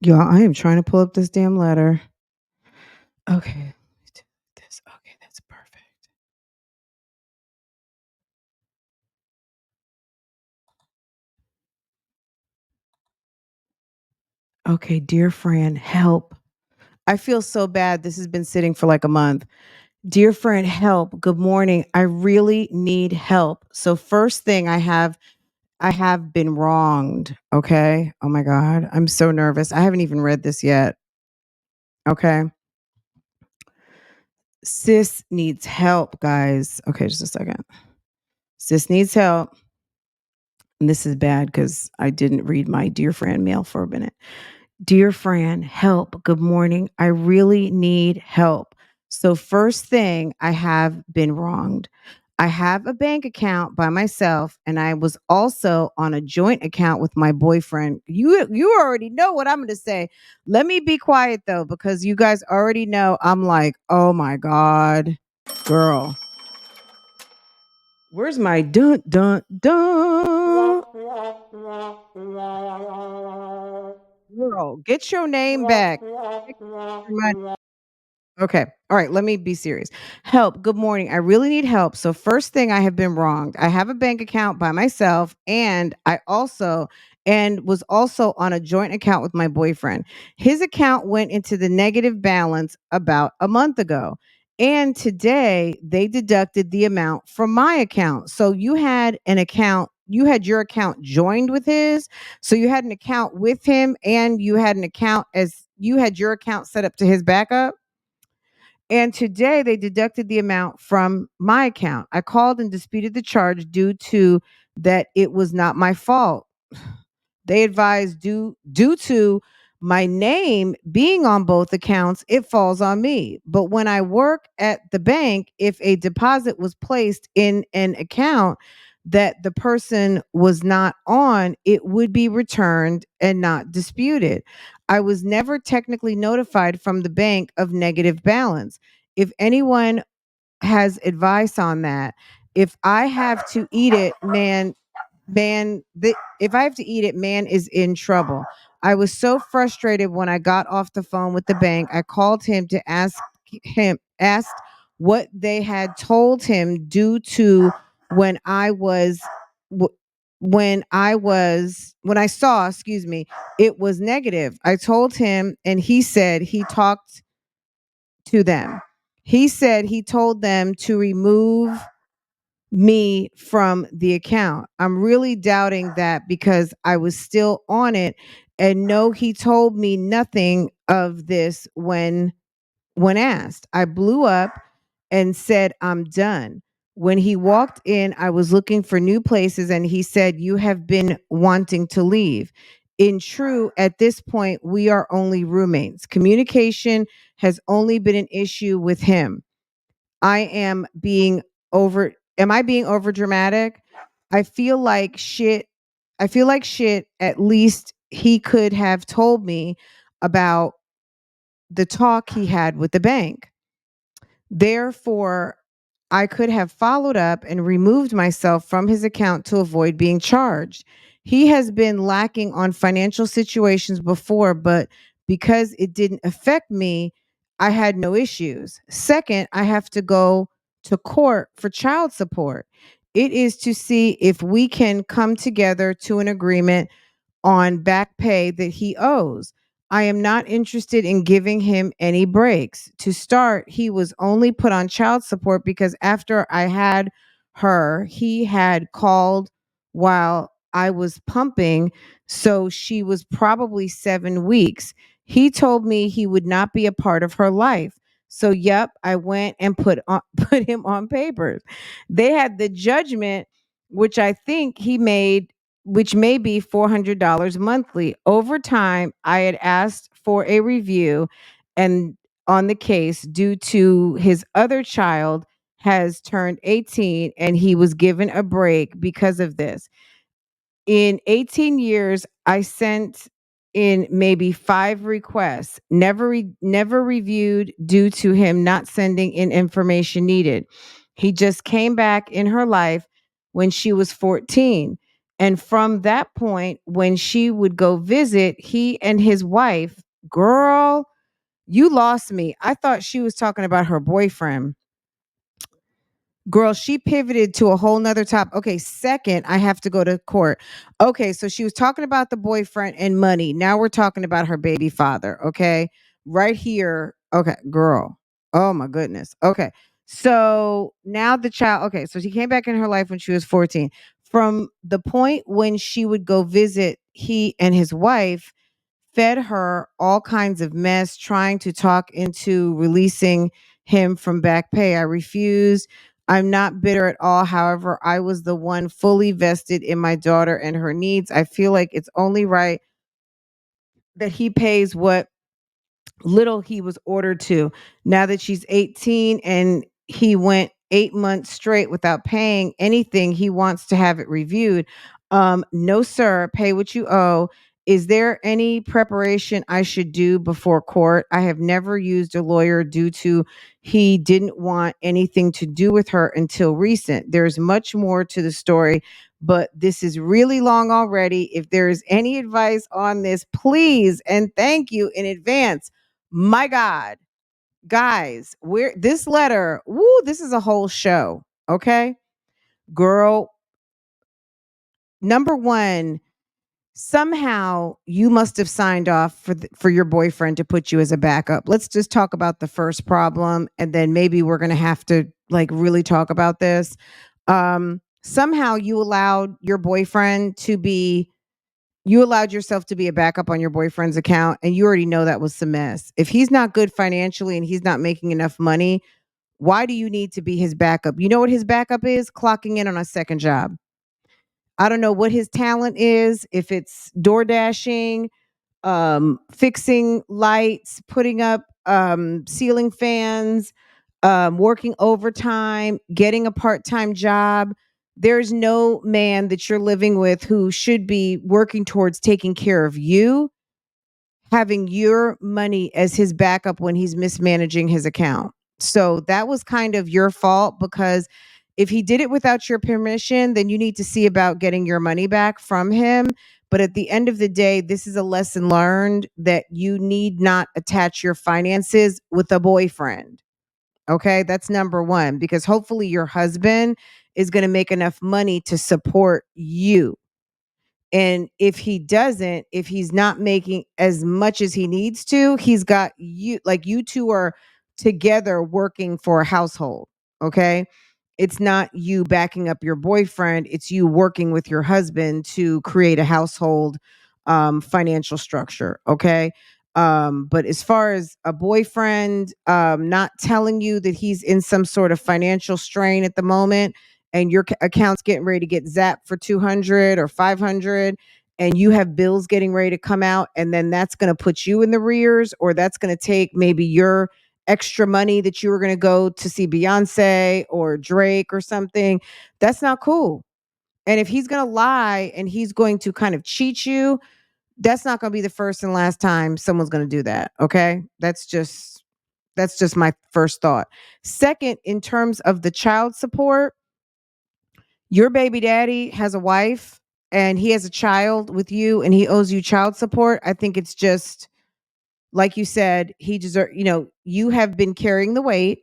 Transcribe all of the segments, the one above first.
Y'all, I am trying to pull up this damn letter. Okay. This. Okay, that's perfect. Okay, dear Fran, help. I feel so bad. This has been sitting for like a month. Dear friend, help. Good morning. I really need help. So first thing I have been wronged. Okay. Oh my God. I'm so nervous. I haven't even read this yet. Okay. Sis needs help, guys. Okay, just a second. Sis needs help. And this is bad because I didn't read my dear friend mail for a minute. Dear Fran, help. Good morning. I really need help. So, first thing, I have been wronged. I have a bank account by myself and I was also on a joint account with my boyfriend. You already know what I'm going to say. Let me be quiet though because you guys already know I'm like, "Oh my god, girl. Where's my dun dun dun? Girl, get your name back. Okay. All right. Let me be serious. Help. Good morning. I really need help. So, first thing, I have been wronged. I have a bank account by myself, and was also on a joint account with my boyfriend. His account went into the negative balance about a month ago. And today they deducted the amount from my account. So you had your account joined with his. So you had an account with him and you had your account set up to his backup. And today they deducted the amount from my account. I called and disputed the charge due to that it was not my fault. They advised due to my name being on both accounts, it falls on me. But when I work at the bank, if a deposit was placed in an account that the person was not on, it would be returned and not disputed. I was never technically notified from the bank of negative balance. If anyone has advice on that, if I have to eat it, if I have to eat it, man is in trouble. I was so frustrated when I got off the phone with the bank. I called him to asked what they had told him due to when I was w- when I saw, excuse me, it was negative. I told him and he said he talked to them. He said he told them to remove me from the account. I'm really doubting that because I was still on it and no he told me nothing of this when asked. I blew up and said I'm done. When he walked in, I was looking for new places and he said you have been wanting to leave. In true, at this point we are only roommates. Communication has only been an issue with him. I am being am I being over dramatic? I feel like shit. I feel like shit. At least he could have told me about the talk he had with the bank. Therefore, I could have followed up and removed myself from his account to avoid being charged. He has been lacking on financial situations before, but because it didn't affect me, I had no issues. Second, I have to go to court for child support. It is to see if we can come together to an agreement on back pay that he owes. I am not interested in giving him any breaks. To start, he was only put on child support because after I had her, he had called while I was pumping. So she was probably 7 weeks. He told me he would not be a part of her life. So, yep, I went and put him on papers. They had the judgment, which I think he made which may be $400 monthly. Over time, I had asked for a review and on the case due to his other child has turned 18 and he was given a break because of this. In 18 years, I sent in maybe 5 requests, never reviewed due to him not sending in information needed. He just came back in her life when she was 14 And from that point, when she would go visit, he and his wife, girl, you lost me. I thought she was talking about her boyfriend. Girl, she pivoted to a whole nother topic. Okay, second, I have to go to court. Okay, so she was talking about the boyfriend and money. Now we're talking about her baby father. Okay, right here. Okay, girl. Oh my goodness. Okay, so now the child. Okay, so she came back in her life when she was 14. From the point when she would go visit he and his wife, fed her all kinds of mess, trying to talk into releasing him from back pay. I refused. I'm not bitter at all. However, I was the one fully vested in my daughter and her needs. I feel like it's only right that he pays what little he was ordered to. Now that she's 18 and he went 8 months straight without paying anything, he wants to have it reviewed. No, sir, pay what you owe. Is there any preparation I should do before court? I have never used a lawyer due to he didn't want anything to do with her until recent. There's much more to the story, but this is really long already. If there is any advice on this, please and thank you in advance. My God, guys, we're this letter, woo, this is a whole show. Okay. Girl, number one, somehow you must have signed off for your boyfriend to put you as a backup. Let's just talk about the first problem, and then maybe we're gonna have to like really talk about this. Somehow you allowed yourself to be a backup on your boyfriend's account, and you already know that was some mess. If he's not good financially and he's not making enough money, why do you need to be his backup? You know what his backup is? Clocking in on a second job. I don't know what his talent is, if it's door dashing, fixing lights, putting up ceiling fans, working overtime, getting a part-time job. There's no man that you're living with who should be working towards taking care of you, having your money as his backup when he's mismanaging his account. So that was kind of your fault, because if he did it without your permission, then you need to see about getting your money back from him. But at the end of the day, this is a lesson learned that you need not attach your finances with a boyfriend. Okay, that's number one, because hopefully your husband is going to make enough money to support you. And if he doesn't, if he's not making as much as he needs to, he's got you, like you two are together working for a household. Okay. It's not you backing up your boyfriend, it's you working with your husband to create a household financial structure. Okay. But as far as a boyfriend not telling you that he's in some sort of financial strain at the moment, and your account's getting ready to get zapped for 200 or 500, and you have bills getting ready to come out, and then that's going to put you in the rears, or that's going to take maybe your extra money that you were going to go to see Beyonce or Drake or something. That's not cool. And if he's going to lie and he's going to kind of cheat you, that's not going to be the first and last time someone's going to do that. Okay? That's just my first thought. Second, in terms of the child support, your baby daddy has a wife and he has a child with you and he owes you child support. I think it's just like you said, he deserve, you have been carrying the weight.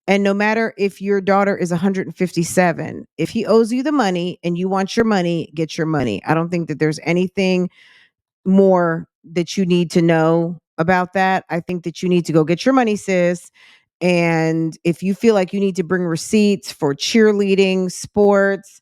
And no matter if your daughter is 157, if he owes you the money and you want your money, get your money. I don't think that there's anything more that you need to know about that. I think that you need to go get your money, sis. And if you feel like you need to bring receipts for cheerleading, sports,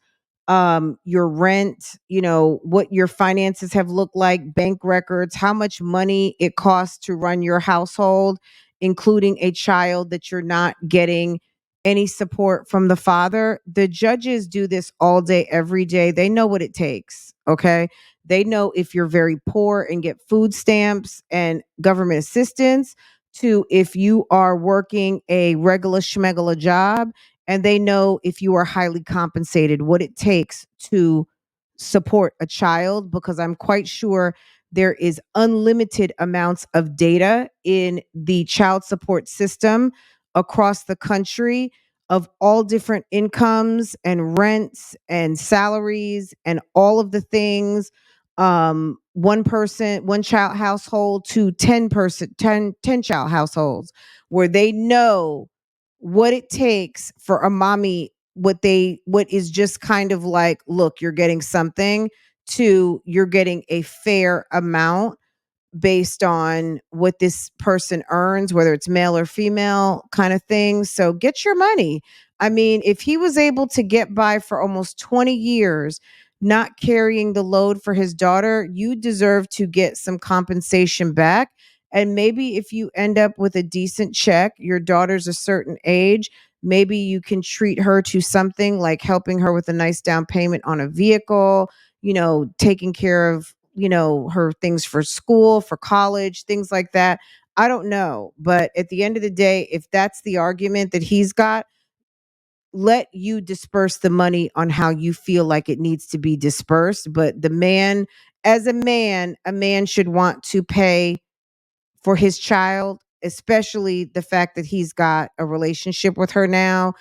your rent, what your finances have looked like, bank records, how much money it costs to run your household, including a child that you're not getting any support from the father. The judges do this all day, every day. They know what it takes. Okay. They know if you're very poor and get food stamps and government assistance, to if you are working a regular schmegula job, and they know if you are highly compensated, what it takes to support a child, because I'm quite sure there is unlimited amounts of data in the child support system across the country. of all different incomes and rents and salaries and all of the things. One child household to 10 child households, where they know what it takes for a mommy, what is just kind of like, look, you're getting something, to you're getting a fair amount based on what this person earns, whether it's male or female kind of thing. So get your money. I mean, if he was able to get by for almost 20 years not carrying the load for his daughter, you deserve to get some compensation back. And maybe if you end up with a decent check, your daughter's a certain age, maybe you can treat her to something like helping her with a nice down payment on a vehicle, taking care of, her things for school, for college, things like that. I don't know. But at the end of the day, if that's the argument that he's got, let you disperse the money on how you feel like it needs to be dispersed. But the man, as a man should want to pay for his child, especially the fact that he's got a relationship with her now.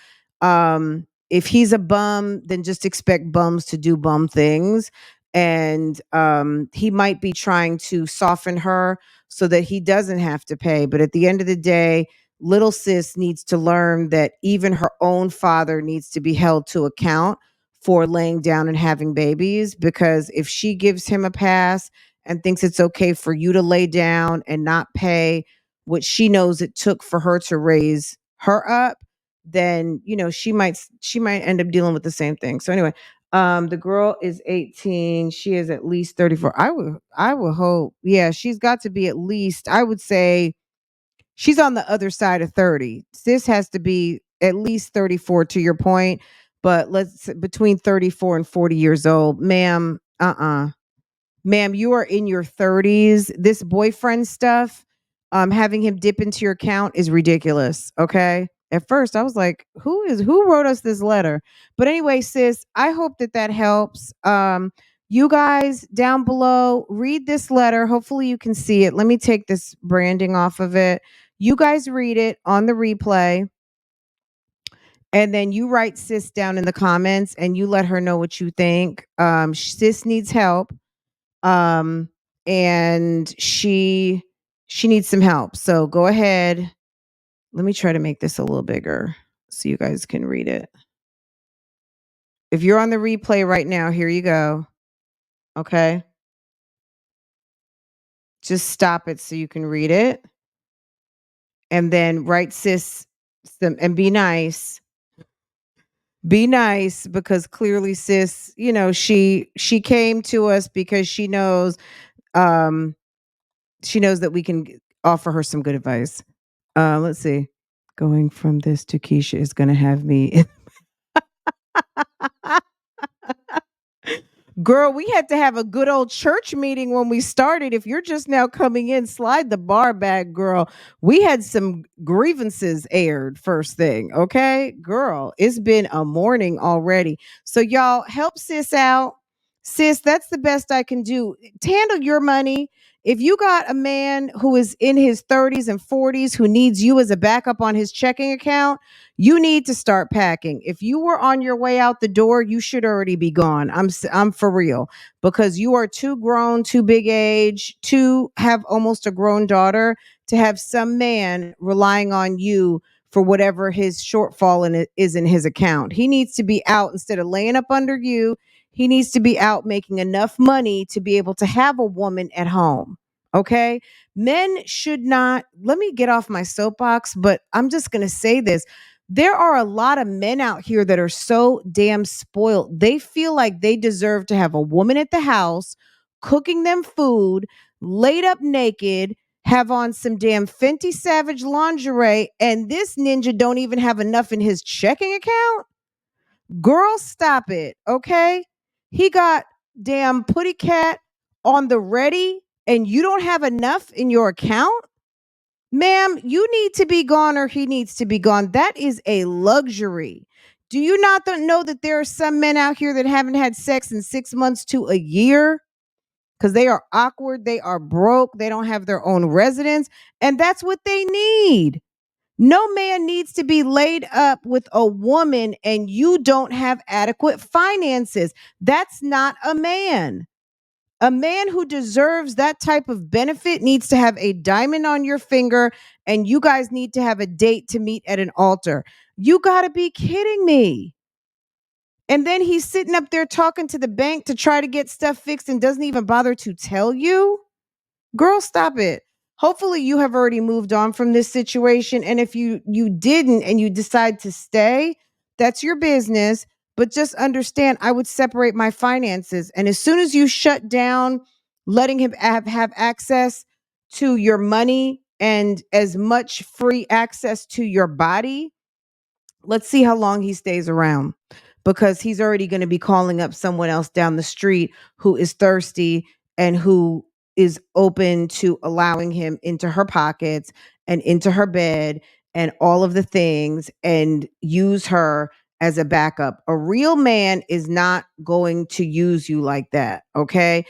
If he's a bum, then just expect bums to do bum things. And he might be trying to soften her so that he doesn't have to pay. But at the end of the day, little sis needs to learn that even her own father needs to be held to account for laying down and having babies. Because if she gives him a pass and thinks it's okay for you to lay down and not pay what she knows it took for her to raise her up, then she might end up dealing with the same thing. So anyway, the girl is 18. She is at least 34. I would hope. Yeah, she's got to be at least, I would say she's on the other side of 30. Sis has to be at least 34 to your point, but let's between 34 and 40 years old. Ma'am, ma'am, you are in your 30s. This boyfriend stuff, having him dip into your account is ridiculous. Okay. At first, I was like, who wrote us this letter? But anyway, sis, I hope that helps. You guys down below, read this letter. Hopefully, you can see it. Let me take this branding off of it. You guys read it on the replay. And then you write sis down in the comments and you let her know what you think. Sis needs help, um and she needs some help, so go ahead. Let me try to make this a little bigger so you guys can read it. If you're on the replay right now, here you go. Okay, just stop it so you can read it, and then write sis some, and be nice, because clearly sis, she came to us because um she knows that we can offer her some good advice. Let's see. Going from this to Keisha is going to have me. Girl, we had to have a good old church meeting when we started. If you're just now coming in, slide the bar back, girl. We had some grievances aired first thing. Okay, girl, it's been a morning already. So, y'all, help sis out. Sis, that's the best I can do. Handle your money. If you got a man who is in his 30s and 40s who needs you as a backup on his checking account, you need to start packing. If you were on your way out the door, you should already be gone. I'm for real, because you are too grown, too big age, to have almost a grown daughter, to have some man relying on you for whatever his shortfall is in his account. He needs to be out instead of laying up under you. He needs to be out making enough money to be able to have a woman at home. Okay? Men should not, let me get off my soapbox, but I'm just going to say this. There are a lot of men out here that are so damn spoiled. They feel like they deserve to have a woman at the house cooking them food, laid up naked, have on some damn Fenty Savage lingerie, and this ninja don't even have enough in his checking account. Girl, stop it, okay? He got damn Putty Cat on the ready, and you don't have enough in your account? Ma'am, you need to be gone or he needs to be gone. That is a luxury. Do you not know that there are some men out here that haven't had sex in 6 months to a year? Because they are awkward, they are broke, they don't have their own residence, and that's what they need. No man needs to be laid up with a woman and you don't have adequate finances. That's not a man. A man who deserves that type of benefit needs to have a diamond on your finger, and you guys need to have a date to meet at an altar. You got to be kidding me. And then he's sitting up there talking to the bank to try to get stuff fixed and doesn't even bother to tell you. Girl, stop it. Hopefully you have already moved on from this situation, and if you didn't and you decide to stay, that's your business, but just understand I would separate my finances, and as soon as you shut down letting him have access to your money and as much free access to your body, let's see how long he stays around, because he's already going to be calling up someone else down the street who is thirsty and who is open to allowing him into her pockets and into her bed and all of the things and use her as a backup. A real man is not going to use you like that, okay?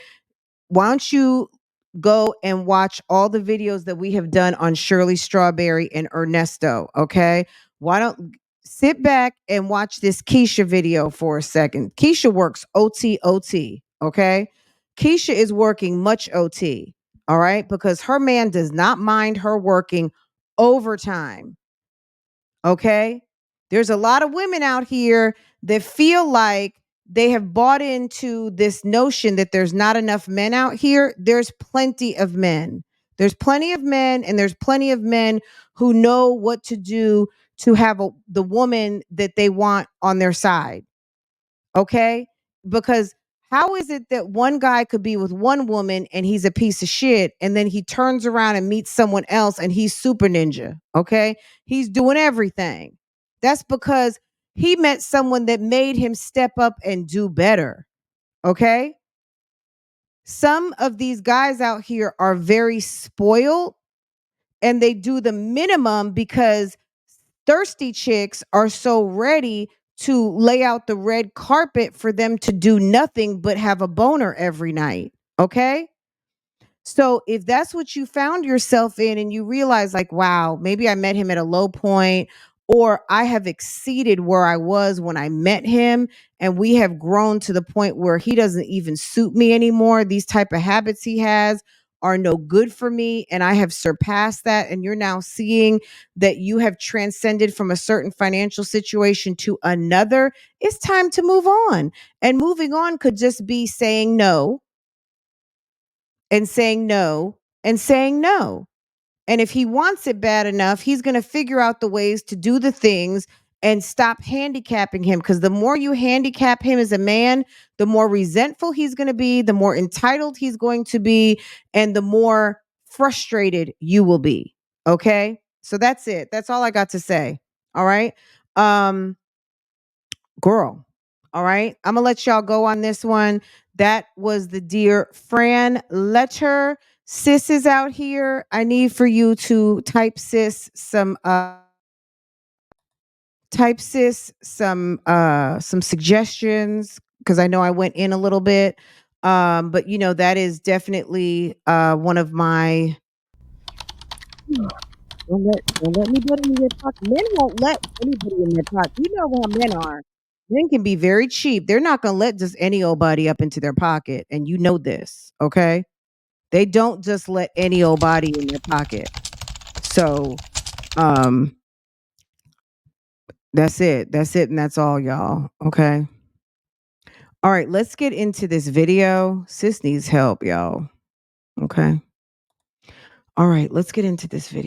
Why don't you go and watch all the videos that we have done on Shirley Strawberry and Ernesto, okay? Why don't sit back and watch this Keisha video for a second. Keisha works OT, okay? Keisha is working much OT, all right? Because her man does not mind her working overtime. Okay. There's a lot of women out here that feel like they have bought into this notion that there's not enough men out here. There's plenty of men. There's plenty of men, and there's plenty of men who know what to do to have the woman that they want on their side. Okay? Because how is it that one guy could be with one woman and he's a piece of shit, and then he turns around and meets someone else and he's super ninja? Okay? He's doing everything. That's because he met someone that made him step up and do better. Okay? Some of these guys out here are very spoiled, and they do the minimum because thirsty chicks are so ready to lay out the red carpet for them to do nothing but have a boner every night. Okay? So if that's what you found yourself in and you realize, like, wow, maybe I met him at a low point, or I have exceeded where I was when I met him, and we have grown to the point where he doesn't even suit me anymore. These type of habits he has are no good for me, and I have surpassed that, and you're now seeing that you have transcended from a certain financial situation to another. It's time to move on. And moving on could just be saying no and saying no and saying no. And if he wants it bad enough, he's going to figure out the ways to do the things and stop handicapping him. Because the more you handicap him as a man, the more resentful he's going to be, the more entitled he's going to be, and the more frustrated you will be. Okay. So that's it. That's all I got to say. All right. Um, Girl. All right. I'm gonna let y'all go on this one. That was the dear Fran letter. Sis is out here. I need for you to type sis some suggestions, because I know I went in a little bit. But you know, that is definitely one of my don't let anybody in your pocket. Men won't let anybody in their pocket. You know how men are. Men can be very cheap. They're not gonna let just any old body up into their pocket. And you know this, okay? They don't just let any old body in their pocket. So um that's it. That's it, and that's all, y'all. Okay. All right, let's get into this video. Sis needs help, y'all. Okay. All right, let's get into this video.